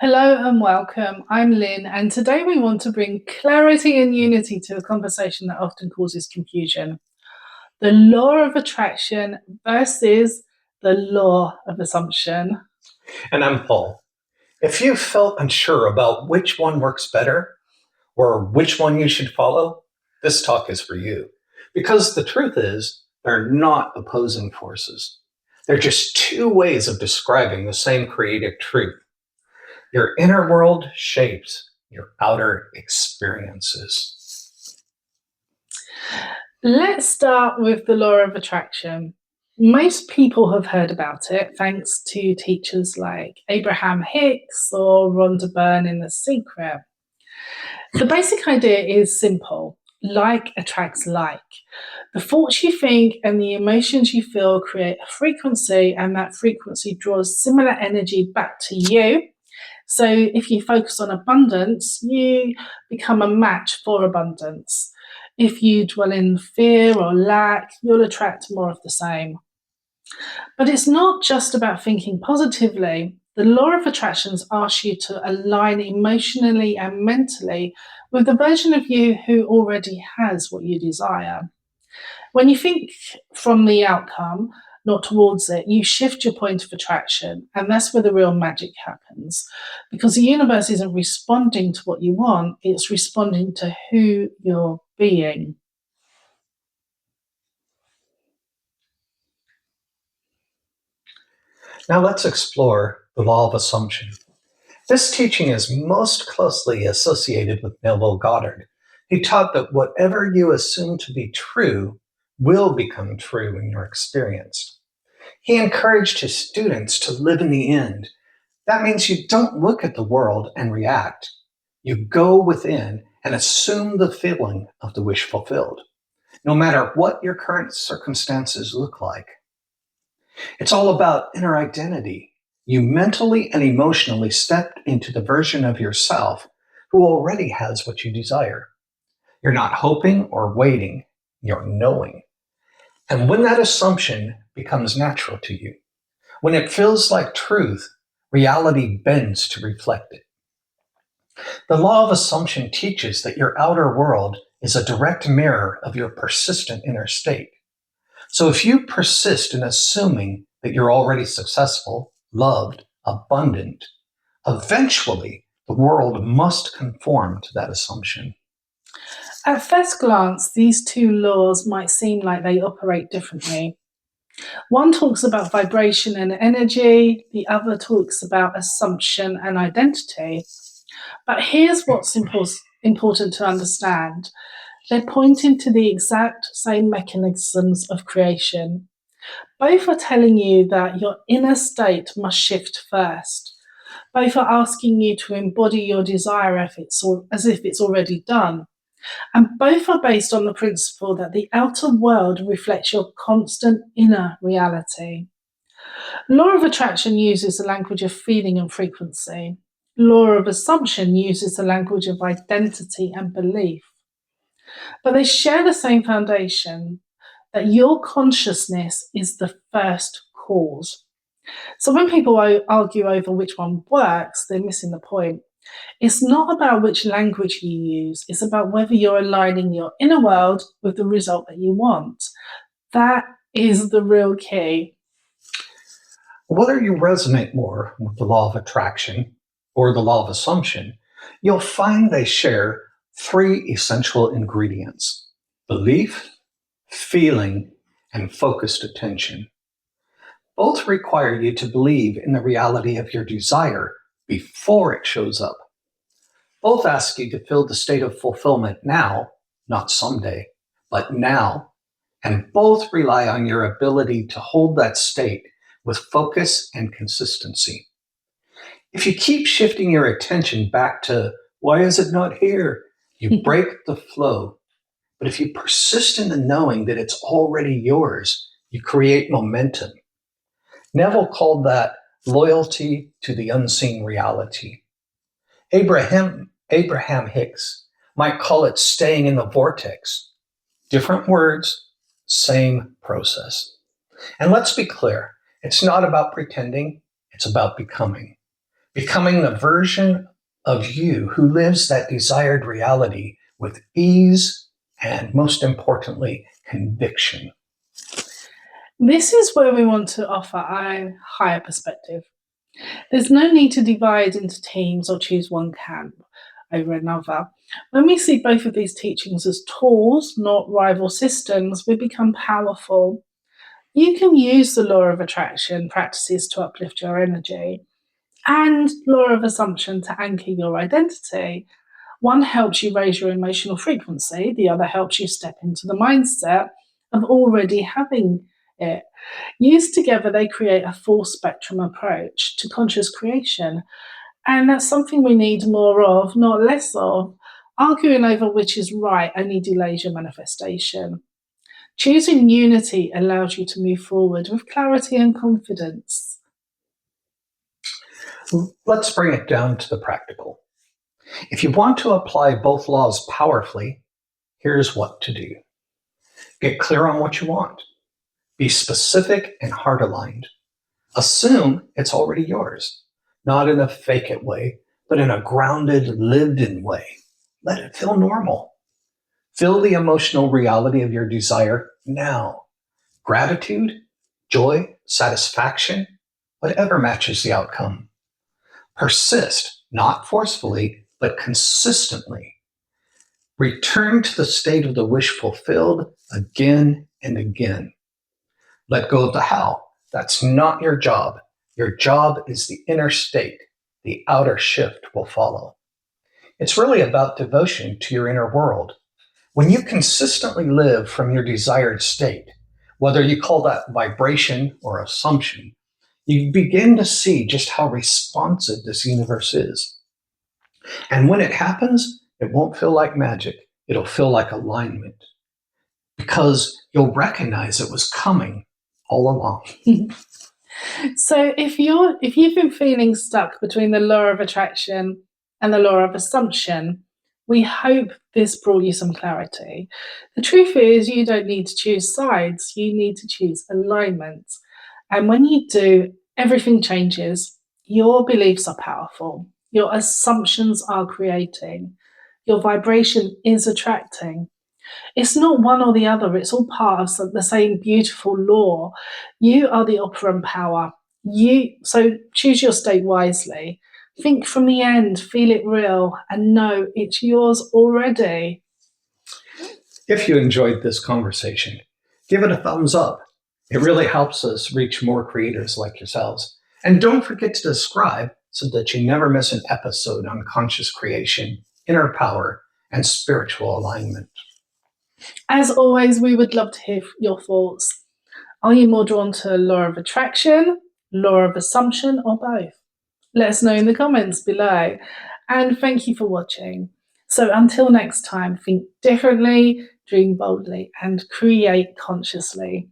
Hello and welcome. I'm Lynn, and today we want to bring clarity and unity to a conversation that often causes confusion. The law of attraction versus the law of assumption. And I'm Paul. If you felt unsure about which one works better or which one you should follow, this talk is for you. Because the truth is, they're not opposing forces. They're just two ways of describing the same creative truth. Your inner world shapes your outer experiences. Let's start with the law of attraction. Most people have heard about it thanks to teachers like Abraham Hicks or Rhonda Byrne in The Secret. The basic idea is simple. Like attracts like. The thoughts you think and the emotions you feel create a frequency, and that frequency draws similar energy back to you. So if you focus on abundance, you become a match for abundance. If you dwell in fear or lack, you'll attract more of the same. But it's not just about thinking positively. The law of attractions asks you to align emotionally and mentally with the version of you who already has what you desire. When you think from the outcome, not towards it, you shift your point of attraction, and that's where the real magic happens. Because the universe isn't responding to what you want, it's responding to who you're being. Now let's explore the law of assumption. This teaching is most closely associated with Neville Goddard. He taught that whatever you assume to be true will become true in your experience. He encouraged his students to live in the end. That means you don't look at the world and react. You go within and assume the feeling of the wish fulfilled, no matter what your current circumstances look like. It's all about inner identity. You mentally and emotionally step into the version of yourself who already has what you desire. You're not hoping or waiting, you're knowing. And when that assumption becomes natural to you, when it feels like truth, reality bends to reflect it. The law of assumption teaches that your outer world is a direct mirror of your persistent inner state. So if you persist in assuming that you're already successful, loved, abundant, eventually the world must conform to that assumption. At first glance, these two laws might seem like they operate differently. One talks about vibration and energy, the other talks about assumption and identity. But here's what's important to understand. They're pointing to the exact same mechanisms of creation. Both are telling you that your inner state must shift first. Both are asking you to embody your desire as if it's already done. And both are based on the principle that the outer world reflects your constant inner reality. Law of attraction uses the language of feeling and frequency. Law of assumption uses the language of identity and belief. But they share the same foundation, that your consciousness is the first cause. So when people argue over which one works, they're missing the point. It's not about which language you use, it's about whether you're aligning your inner world with the result that you want. That is the real key. Whether you resonate more with the law of attraction or the law of assumption, you'll find they share three essential ingredients: belief, feeling, and focused attention. Both require you to believe in the reality of your desire before it shows up. Both ask you to feel the state of fulfillment now, not someday, but now. And both rely on your ability to hold that state with focus and consistency. If you keep shifting your attention back to, why is it not here? You break the flow. But if you persist in the knowing that it's already yours, you create momentum. Neville called that loyalty to the unseen reality. Abraham Hicks might call it staying in the vortex. Different words, same process. And let's be clear, it's not about pretending, it's about becoming. becoming the version of you who lives that desired reality with ease and, most importantly, conviction. This is where we want to offer a higher perspective. There's no need to divide into teams or choose one camp over another. When we see both of these teachings as tools, not rival systems, we become powerful. You can use the law of attraction practices to uplift your energy and law of assumption to anchor your identity. One helps you raise your emotional frequency, the other helps you step into the mindset of already having it. Used together, they create a full spectrum approach to conscious creation. And that's something we need more of, not less of. Arguing over which is right only delays your manifestation. Choosing unity allows you to move forward with clarity and confidence. Let's bring it down to the practical. If you want to apply both laws powerfully, here's what to do. Get clear on what you want. Be specific and heart-aligned. Assume it's already yours, not in a fake-it way, but in a grounded, lived-in way. Let it feel normal. Feel the emotional reality of your desire now. Gratitude, joy, satisfaction, whatever matches the outcome. Persist, not forcefully, but consistently. Return to the state of the wish fulfilled again and again. Let go of the how. That's not your job. Your job is the inner state. The outer shift will follow. It's really about devotion to your inner world. When you consistently live from your desired state, whether you call that vibration or assumption, you begin to see just how responsive this universe is. And when it happens, it won't feel like magic. It'll feel like alignment, because you'll recognize it was coming all along. So if you've been feeling stuck between the law of attraction and the law of assumption, we hope this brought you some clarity. The truth is, you don't need to choose sides, you need to choose alignment. And when you do, everything changes. Your beliefs are powerful, your assumptions are creating, your vibration is attracting. It's not one or the other, it's all part of the same beautiful law. You are the operant power. So choose your state wisely. Think from the end, feel it real, and know it's yours already. If you enjoyed this conversation, give it a thumbs up. It really helps us reach more creators like yourselves. And don't forget to subscribe so that you never miss an episode on conscious creation, inner power, and spiritual alignment. As always, we would love to hear your thoughts. Are you more drawn to law of attraction, law of assumption, or both? Let us know in the comments below. And thank you for watching. So until next time, think differently, dream boldly, and create consciously.